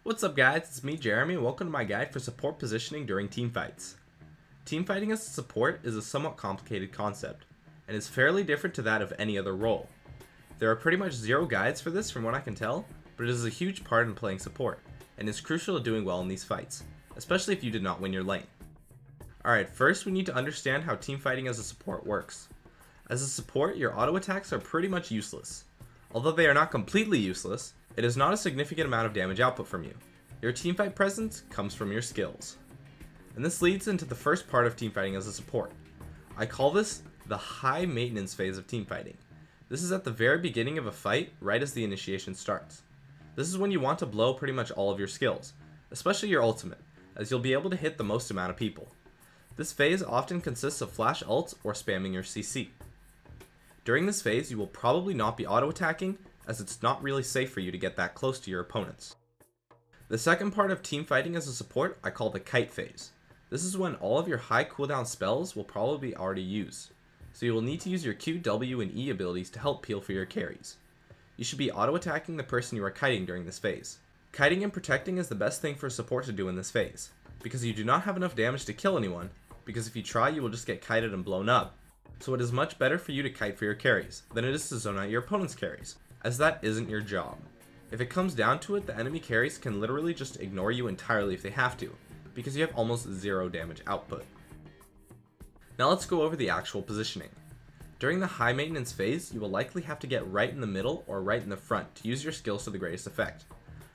What's up guys, it's me Jeremy and welcome to my guide for support positioning during team fights. Teamfighting as a support is a somewhat complicated concept, and is fairly different to that of any other role. There are pretty much zero guides for this from what I can tell, but it is a huge part in playing support, and is crucial to doing well in these fights, especially if you did not win your lane. Alright, first we need to understand how teamfighting as a support works. As a support, your auto attacks are pretty much useless. Although they are not completely useless, it is not a significant amount of damage output from you. Your teamfight presence comes from your skills. And this leads into the first part of teamfighting as a support. I call this the high maintenance phase of teamfighting. This is at the very beginning of a fight, right as the initiation starts. This is when you want to blow pretty much all of your skills, especially your ultimate, as you'll be able to hit the most amount of people. This phase often consists of flash ults or spamming your CC. During this phase, you will probably not be auto-attacking, as it's not really safe for you to get that close to your opponents. The second part of teamfighting as a support I call the kite phase. This is when all of your high cooldown spells will probably be already used, so you will need to use your Q, W, and E abilities to help peel for your carries. You should be auto-attacking the person you are kiting during this phase. Kiting and protecting is the best thing for support to do in this phase, because you do not have enough damage to kill anyone, because if you try you will just get kited and blown up. So it is much better for you to kite for your carries, than it is to zone out your opponent's carries, as that isn't your job. If it comes down to it, the enemy carries can literally just ignore you entirely if they have to, because you have almost zero damage output. Now let's go over the actual positioning. During the high maintenance phase, you will likely have to get right in the middle or right in the front to use your skills to the greatest effect.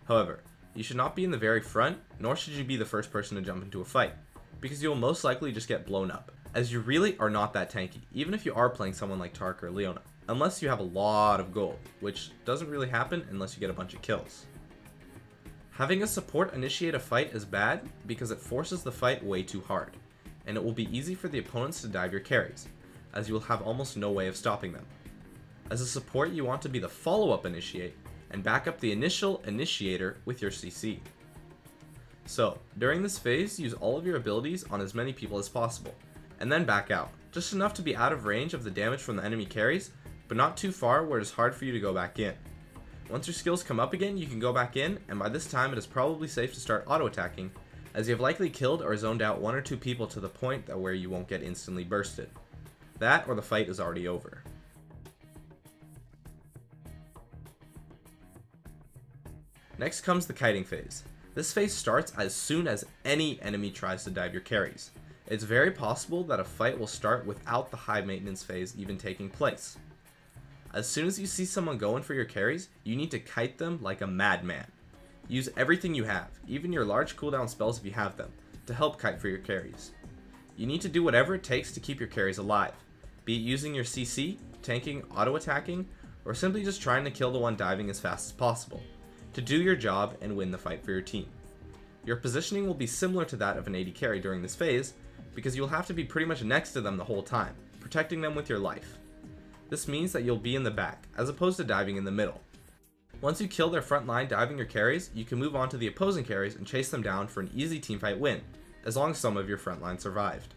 However, you should not be in the very front, nor should you be the first person to jump into a fight, because you will most likely just get blown up, as you really are not that tanky, even if you are playing someone like Tark or Leona. Unless you have a lot of gold, which doesn't really happen unless you get a bunch of kills. Having a support initiate a fight is bad because it forces the fight way too hard, and it will be easy for the opponents to dive your carries, as you will have almost no way of stopping them. As a support, you want to be the follow-up initiate, and back up the initial initiator with your CC. So, during this phase, use all of your abilities on as many people as possible, and then back out, just enough to be out of range of the damage from the enemy carries, but not too far where it is hard for you to go back in. Once your skills come up again, you can go back in, and by this time it is probably safe to start auto-attacking, as you have likely killed or zoned out one or two people to the point that where you won't get instantly bursted. That or the fight is already over. Next comes the kiting phase. This phase starts as soon as any enemy tries to dive your carries. It's very possible that a fight will start without the high maintenance phase even taking place. As soon as you see someone going for your carries, you need to kite them like a madman. Use everything you have, even your large cooldown spells if you have them, to help kite for your carries. You need to do whatever it takes to keep your carries alive, be it using your CC, tanking, auto-attacking, or simply just trying to kill the one diving as fast as possible, to do your job and win the fight for your team. Your positioning will be similar to that of an AD carry during this phase, because you'll have to be pretty much next to them the whole time, protecting them with your life. This means that you'll be in the back, as opposed to diving in the middle. Once you kill their front line diving your carries, you can move on to the opposing carries and chase them down for an easy teamfight win, as long as some of your front line survived.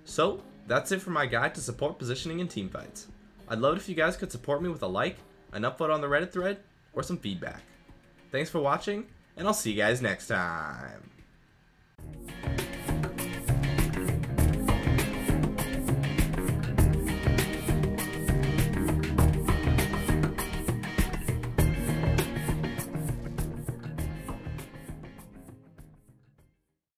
So, that's it for my guide to support positioning in teamfights. I'd love it if you guys could support me with a like, an upvote on the Reddit thread, or some feedback. Thanks for watching, and I'll see you guys next time.